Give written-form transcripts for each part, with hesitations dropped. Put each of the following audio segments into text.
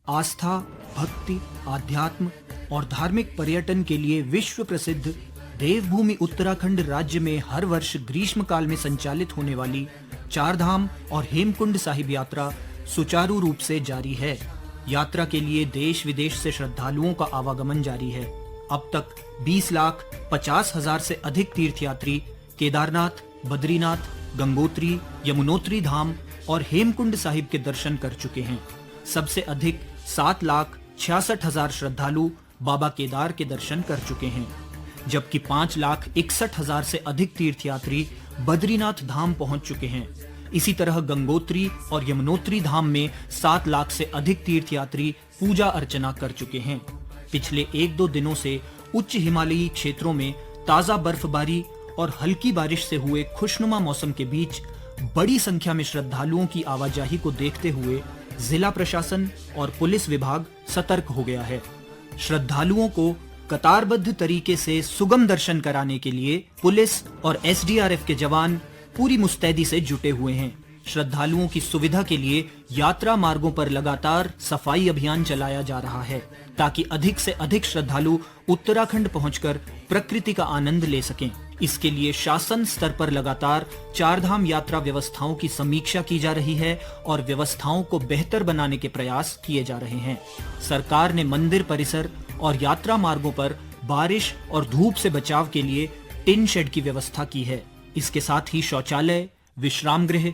आस्था, भक्ति, आध्यात्म और धार्मिक पर्यटन के लिए विश्व प्रसिद्ध देवभूमि उत्तराखंड राज्य में हर वर्ष ग्रीष्म काल में संचालित होने वाली चारधाम और हेमकुंड साहिब यात्रा सुचारू रूप से जारी है। यात्रा के लिए देश विदेश से श्रद्धालुओं का आवागमन जारी है। अब तक 20,50,000 से अधिक तीर्थयात्री केदारनाथ, बद्रीनाथ, गंगोत्री, यमुनोत्री धाम और हेमकुंड साहिब के दर्शन कर चुके हैं। सबसे अधिक 7,66,000 श्रद्धालु बाबा केदार के दर्शन कर चुके हैं, जबकि 5,61,000 से अधिक तीर्थयात्री बद्रीनाथ धाम पहुंच चुके हैं। इसी तरह गंगोत्री और यमुनोत्री धाम में 7 लाख से अधिक तीर्थयात्री पूजा अर्चना कर चुके हैं। पिछले 1-2 दिनों से उच्च हिमालयी क्षेत्रों में ताजा बर्फबारी और हल्की बारिश से हुए खुशनुमा मौसम के बीच बड़ी संख्या में श्रद्धालुओं की आवाजाही को देखते हुए जिला प्रशासन और पुलिस विभाग सतर्क हो गया है। श्रद्धालुओं को कतारबद्ध तरीके से सुगम दर्शन कराने के लिए पुलिस और एसडीआरएफ के जवान पूरी मुस्तैदी से जुटे हुए हैं। श्रद्धालुओं की सुविधा के लिए यात्रा मार्गों पर लगातार सफाई अभियान चलाया जा रहा है, ताकि अधिक से अधिक श्रद्धालु उत्तराखंड पहुंचकर प्रकृति का आनंद ले सकें। इसके लिए शासन स्तर पर लगातार चारधाम यात्रा व्यवस्थाओं की समीक्षा की जा रही है और व्यवस्थाओं को बेहतर बनाने के प्रयास किए जा रहे हैं। सरकार ने मंदिर परिसर और यात्रा मार्गों पर बारिश और धूप से बचाव के लिए टिन शेड की व्यवस्था की है। इसके साथ ही शौचालय, विश्राम गृह,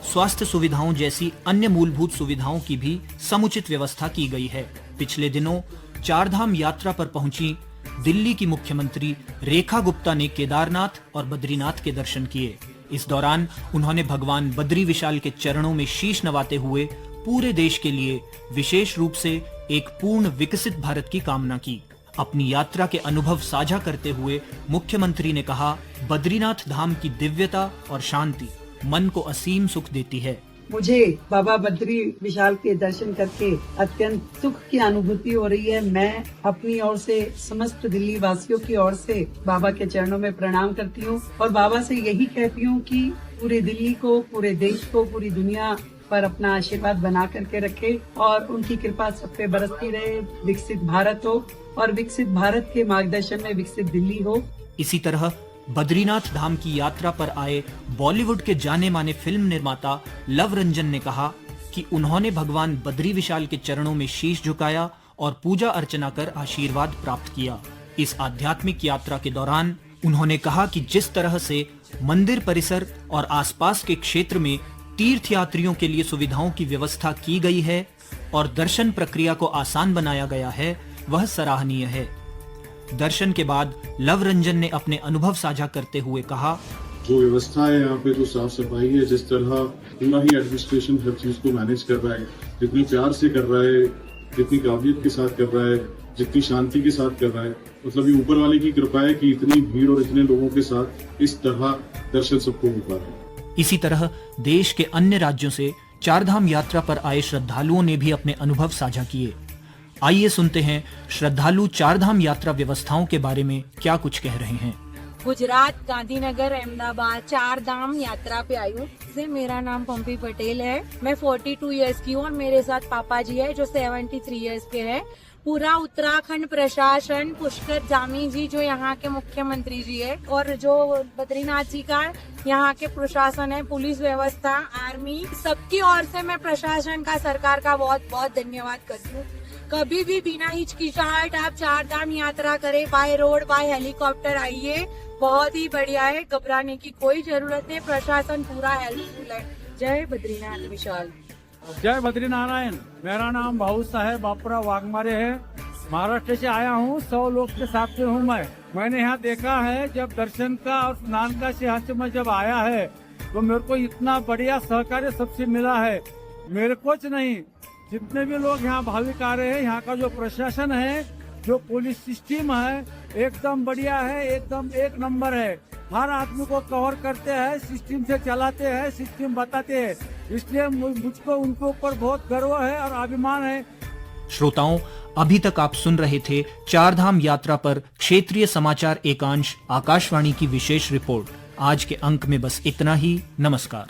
स्वास्थ्य सुविधाओं जैसी अन्य मूलभूत सुविधाओं की भी समुचित व्यवस्था की गई है। पिछले दिनों चारधाम यात्रा पर पहुंची दिल्ली की मुख्यमंत्री रेखा गुप्ता ने केदारनाथ और बद्रीनाथ के दर्शन किए। इस दौरान उन्होंने भगवान बद्री विशाल के चरणों में शीश नवाते हुए पूरे देश के लिए विशेष रूप से एक पूर्ण विकसित भारत की कामना की। अपनी यात्रा के अनुभव साझा करते हुए मुख्यमंत्री ने कहा, बद्रीनाथ धाम की दिव्यता और शांति मन को असीम सुख देती है। मुझे बाबा बद्री विशाल के दर्शन करके अत्यंत सुख की अनुभूति हो रही है। मैं अपनी ओर से समस्त दिल्ली वासियों की ओर से बाबा के चरणों में प्रणाम करती हूँ और बाबा से यही कहती हूँ कि पूरे दिल्ली को, पूरे देश को, पूरी दुनिया पर अपना आशीर्वाद बना करके रखे और उनकी कृपा सब पे बरसती रहे। विकसित भारत हो और विकसित भारत के मार्गदर्शन में विकसित दिल्ली हो। इसी तरह बद्रीनाथ धाम की यात्रा पर आए बॉलीवुड के जाने माने फिल्म निर्माता लव रंजन ने कहा कि उन्होंने भगवान बद्री विशाल के चरणों में शीश झुकाया और पूजा अर्चना कर आशीर्वाद प्राप्त किया। इस आध्यात्मिक यात्रा के दौरान उन्होंने कहा कि जिस तरह से मंदिर परिसर और आसपास के क्षेत्र में तीर्थयात्रियों के लिए सुविधाओं की व्यवस्था की गई है और दर्शन प्रक्रिया को आसान बनाया गया है, वह सराहनीय है। दर्शन के बाद लव रंजन ने अपने अनुभव साझा करते हुए कहा, जो व्यवस्था है यहाँ पे, जो साफ सफाई है, जिस तरह पूरा ही एडमिनिस्ट्रेशन हर चीज को मैनेज कर रहा है, जितनी प्यार से कर रहा है, जितनी काबिलियत के साथ कर रहा है, जितनी शांति के साथ कर रहा है, मतलब ये ऊपर वाले की कृपा है कि इतनी भीड़ और इतने लोगों के साथ इस तरह दर्शन सबको हो पा रहा है। इसी तरह देश के अन्य राज्यों से चारधाम यात्रा पर आए श्रद्धालुओं ने भी अपने अनुभव साझा किए। आइए सुनते हैं श्रद्धालु चारधाम यात्रा व्यवस्थाओं के बारे में क्या कुछ कह रहे हैं। गुजरात, गांधीनगर, अहमदाबाद चारधाम यात्रा पे आई हूँ। मेरा नाम पंपी पटेल है। मैं 42 इयर्स की हूँ और मेरे साथ पापा जी है जो 73 इयर्स के हैं। पूरा उत्तराखंड प्रशासन, पुष्कर जामी जी जो यहाँ के मुख्यमंत्री जी है और जो बद्रीनाथ जी का यहाँ के प्रशासन है, पुलिस व्यवस्था, आर्मी, सबकी ओर से मैं प्रशासन का, सरकार का बहुत बहुत धन्यवाद करती हूँ। कभी भी बिना हिचकिचाहट आप चारधाम यात्रा करें, बाय रोड, बाय हेलीकॉप्टर आइए, बहुत ही बढ़िया है। घबराने की कोई जरूरत नहीं, प्रशासन पूरा हेल्पफुल है। जय बद्रीनाथ विशाल। जय बद्रीनारायण। मेरा नाम भाऊ साहेब बापुरा वाघमारे है। महाराष्ट्र से आया हूँ। 100 लोग के साथ में हूँ। मैंने यहाँ देखा है, जब दर्शन का और स्नान का सिंहासन में जब आया है तो मेरे को इतना बढ़िया सहकार्य सबसे मिला है। मेरे कुछ नहीं, जितने भी लोग यहाँ भाविक आ रहे हैं, यहाँ का जो प्रशासन है, जो पुलिस सिस्टम है, एकदम बढ़िया है, एकदम एक नंबर है। हर आदमी को कवर करते हैं, सिस्टम से चलाते हैं, सिस्टम बताते हैं, इसलिए मुझको उनके ऊपर बहुत गर्व है और अभिमान है। श्रोताओं, अभी तक आप सुन रहे थे चारधाम यात्रा पर क्षेत्रीय समाचार एकांश आकाशवाणी की विशेष रिपोर्ट। आज के अंक में बस इतना ही। नमस्कार।